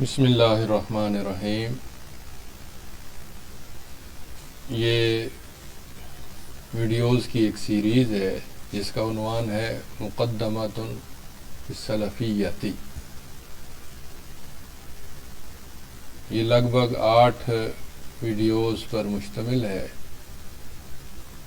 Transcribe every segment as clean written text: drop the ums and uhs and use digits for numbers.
بسم اللہ الرحمن الرحیم۔ یہ ویڈیوز کی ایک سیریز ہے جس کا عنوان ہے مقدمۃ السلفیتی۔ یہ لگ بھگ 8 ویڈیوز پر مشتمل ہے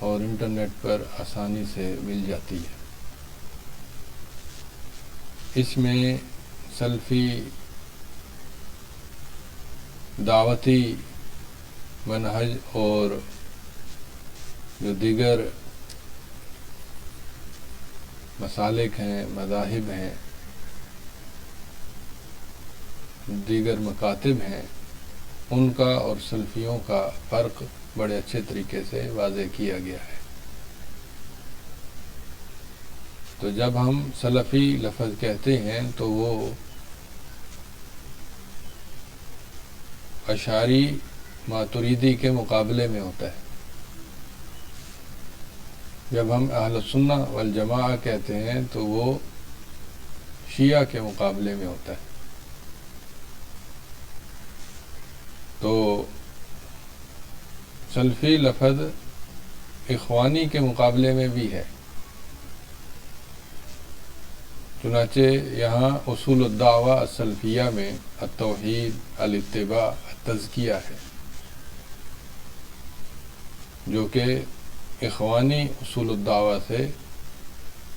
اور انٹرنیٹ پر آسانی سے مل جاتی ہے۔ اس میں سلفی دعوتی منہج اور جو دیگر مسالک ہیں، مذاہب ہیں، دیگر مکاتب ہیں، ان کا اور سلفیوں کا فرق بڑے اچھے طریقے سے واضح کیا گیا ہے۔ تو جب ہم سلفی لفظ کہتے ہیں تو وہ اشعری ماتریدی کے مقابلے میں ہوتا ہے۔ جب ہم اہل السنہ والجماعہ کہتے ہیں تو وہ شیعہ کے مقابلے میں ہوتا ہے۔ تو سلفی لفظ اخوانی کے مقابلے میں بھی ہے، چنانچہ یہاں اصول الدعوہ السلفیہ میں التوحید، الاتباع، التزکیہ ہے، جو کہ اخوانی اصول الدعوہ سے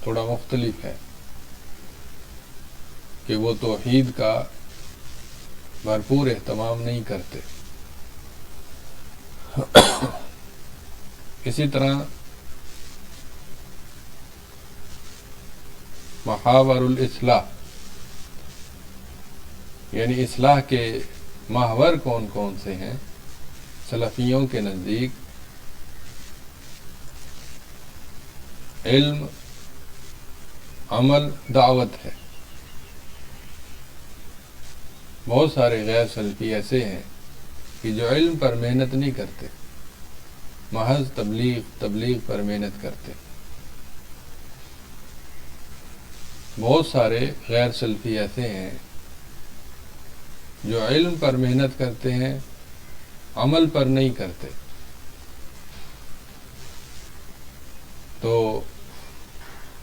تھوڑا مختلف ہے، کہ وہ توحید کا بھرپور اہتمام نہیں کرتے۔ اسی طرح محاور الاصلاح، یعنی اصلاح کے محور کون کون سے ہیں، سلفیوں کے نزدیک علم، عمل، دعوت ہے۔ بہت سارے غیر سلفی ایسے ہیں کہ جو علم پر محنت نہیں کرتے، محض تبلیغ پر محنت کرتے۔ بہت سارے غیر سلفی ایسے ہیں جو علم پر محنت کرتے ہیں، عمل پر نہیں کرتے۔ تو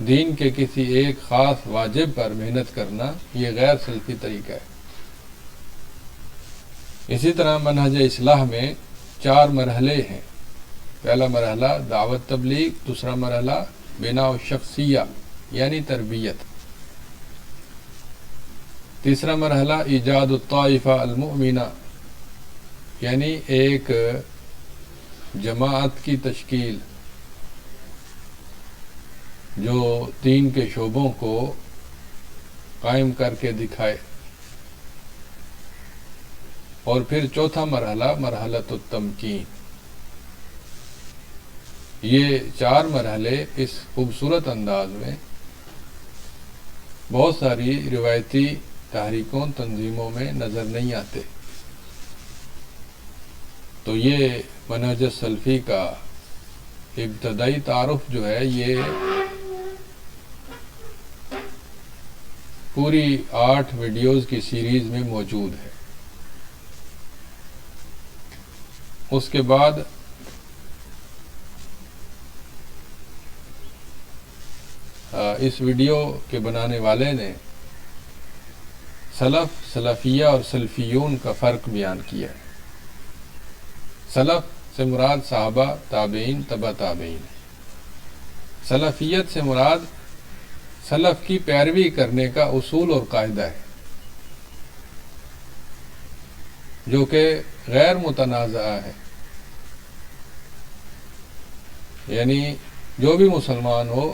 دین کے کسی ایک خاص واجب پر محنت کرنا یہ غیر سلفی طریقہ ہے۔ اسی طرح منہج اصلاح میں 4 مرحلے ہیں۔ پہلا مرحلہ دعوت تبلیغ، دوسرا مرحلہ بناء الشخصیہ یعنی تربیت، تیسرا مرحلہ ایجاد الطائفہ المؤمنہ یعنی ایک جماعت کی تشکیل جو دین کے شعبوں کو قائم کر کے دکھائے، اور پھر چوتھا مرحلہ مرحلۃ التمکین۔ یہ 4 مرحلے اس خوبصورت انداز میں بہت ساری روایتی تحریکوں، تنظیموں میں نظر نہیں آتے۔ تو یہ منہج سلفی کا ابتدائی تعارف جو ہے یہ پوری 8 ویڈیوز کی سیریز میں موجود ہے۔ اس کے بعد اس ویڈیو کے بنانے والے نے سلف، سلفیہ اور سلفیون کا فرق بیان کیا ہے۔ سلف سے مراد صحابہ، تابعین، تبع تابعین۔ سلفیت سے مراد سلف کی پیروی کرنے کا اصول اور قاعدہ ہے، جو کہ غیر متنازع ہے۔ یعنی جو بھی مسلمان ہو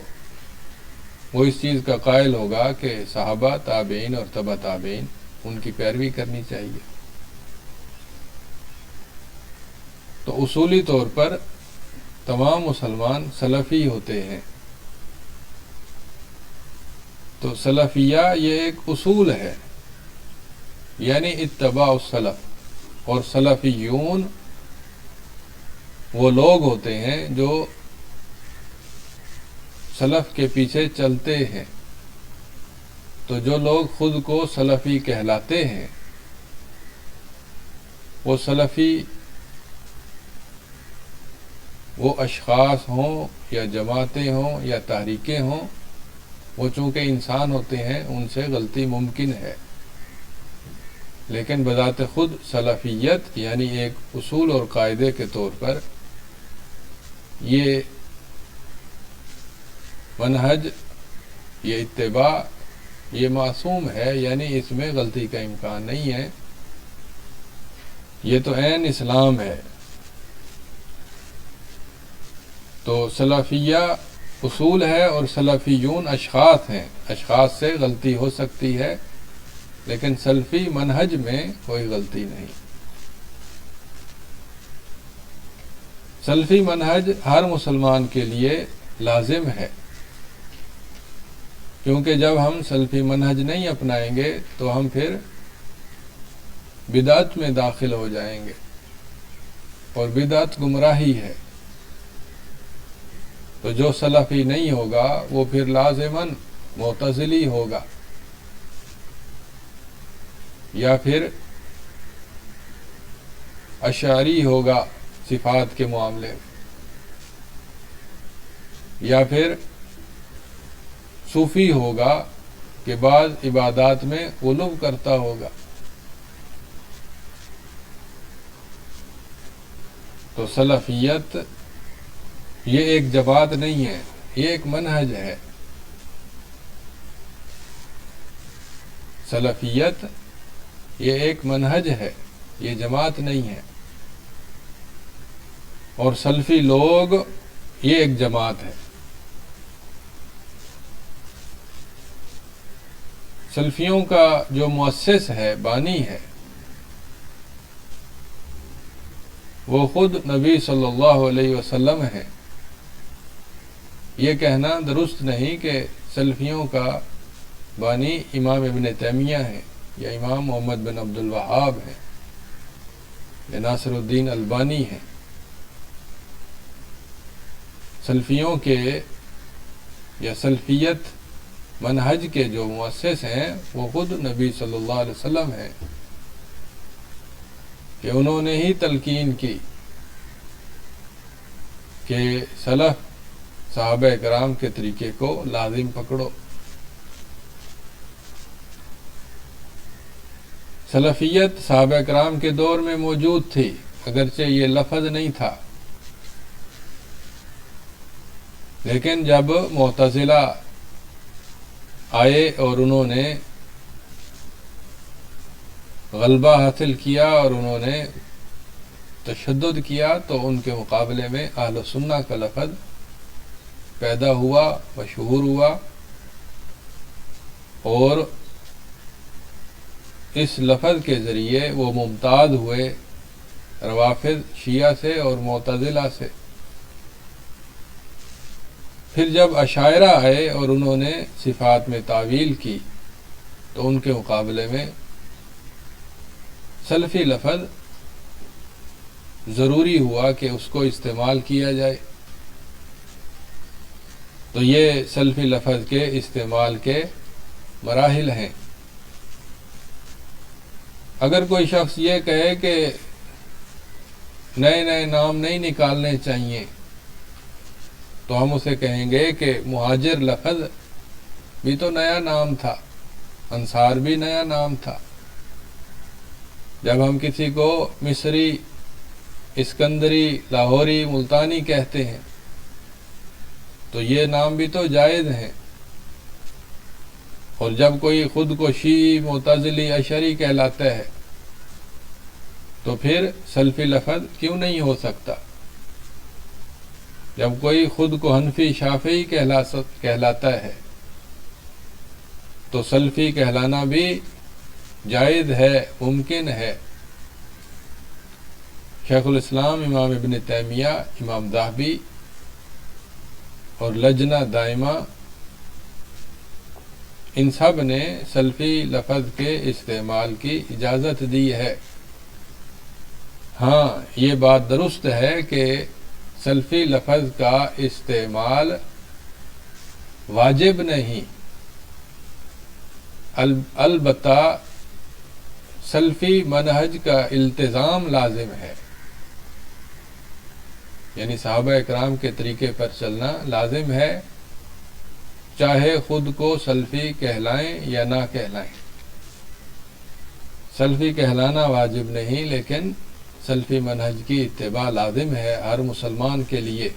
وہ اس چیز کا قائل ہوگا کہ صحابہ، تابعین اور تبع تابعین ان کی پیروی کرنی چاہیے۔ تو اصولی طور پر تمام مسلمان سلفی ہوتے ہیں۔ تو سلفیہ یہ ایک اصول ہے، یعنی اتباع السلف، اور سلفیون وہ لوگ ہوتے ہیں جو سلف کے پیچھے چلتے ہیں۔ تو جو لوگ خود کو سلفی کہلاتے ہیں وہ سلفی وہ اشخاص ہوں یا جماعتیں ہوں یا تحریکیں ہوں، وہ چونکہ انسان ہوتے ہیں، ان سے غلطی ممکن ہے، لیکن بذات خود سلفیت یعنی ایک اصول اور قاعدے کے طور پر یہ منہج، یہ اتباع، یہ معصوم ہے، یعنی اس میں غلطی کا امکان نہیں ہے، یہ تو عین اسلام ہے۔ تو سلفیہ اصول ہے اور سلفیون اشخاص ہیں، اشخاص سے غلطی ہو سکتی ہے، لیکن سلفی منہج میں کوئی غلطی نہیں۔ سلفی منہج ہر مسلمان کے لیے لازم ہے، کیونکہ جب ہم سلفی منہج نہیں اپنائیں گے تو ہم پھر بدعت میں داخل ہو جائیں گے، اور بدعت گمراہی ہے۔ تو جو سلفی نہیں ہوگا وہ پھر لازماً معتزلی ہوگا، یا پھر اشعری ہوگا صفات کے معاملے میں، یا پھر صوفی ہوگا کہ بعض عبادات میں غلو کرتا ہوگا۔ تو سلفیت یہ ایک جماعت نہیں ہے، یہ ایک منہج ہے۔ سلفیت یہ ایک منہج ہے، یہ جماعت نہیں ہے، اور سلفی لوگ یہ ایک جماعت ہے۔ سلفیوں کا جو مؤسس ہے، بانی ہے، وہ خود نبی صلی اللہ علیہ وسلم ہے۔ یہ کہنا درست نہیں کہ سلفیوں کا بانی امام ابن تیمیہ ہے، یا امام محمد بن عبد الوہاب ہے، یا ناصر الدین البانی ہے۔ سلفیوں کے یا سلفیت منہج کے جو مؤسس ہیں وہ خود نبی صلی اللہ علیہ وسلم ہیں، کہ انہوں نے ہی تلقین کی کہ سلف صحابہ کرام کے طریقے کو لازم پکڑو۔ سلفیت صحابہ کرام کے دور میں موجود تھی، اگرچہ یہ لفظ نہیں تھا، لیکن جب معتزلہ آئے اور انہوں نے غلبہ حاصل کیا اور انہوں نے تشدد کیا، تو ان کے مقابلے میں اہل سنہ کا لفظ پیدا ہوا، مشہور ہوا، اور اس لفظ کے ذریعے وہ ممتاز ہوئے روافض شیعہ سے اور معتزلہ سے۔ پھر جب اشاعرہ آئے اور انہوں نے صفات میں تعویل کی، تو ان کے مقابلے میں سلفی لفظ ضروری ہوا کہ اس کو استعمال کیا جائے۔ تو یہ سلفی لفظ کے استعمال کے مراحل ہیں۔ اگر کوئی شخص یہ کہے کہ نئے نئے نام نہیں نکالنے چاہیے، تو ہم اسے کہیں گے کہ مہاجر لفظ بھی تو نیا نام تھا، انصار بھی نیا نام تھا۔ جب ہم کسی کو مصری، اسکندری، لاہوری، ملتانی کہتے ہیں تو یہ نام بھی تو جائز ہیں، اور جب کوئی خود کو شیعی، معتزلی، اشعری کہلاتا ہے تو پھر سلفی لفظ کیوں نہیں ہو سکتا؟ جب کوئی خود کو حنفی، شافعی کہلاتا ہے تو سلفی کہلانا بھی جائز ہے، ممکن ہے۔ شیخ الاسلام امام ابن تیمیہ، امام ذہبی اور لجنہ دائمہ، ان سب نے سلفی لفظ کے استعمال کی اجازت دی ہے۔ ہاں، یہ بات درست ہے کہ سلفی لفظ کا استعمال واجب نہیں، البتہ سلفی منہج کا التزام لازم ہے، یعنی صحابہ اکرام کے طریقے پر چلنا لازم ہے، چاہے خود کو سلفی کہلائیں یا نہ کہلائیں۔ سلفی کہلانا واجب نہیں، لیکن سلفی منہج کی اتباع لازم ہے ہر مسلمان کے لیے۔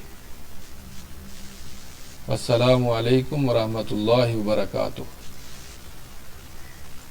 السلام علیکم ورحمۃ اللہ وبرکاتہ۔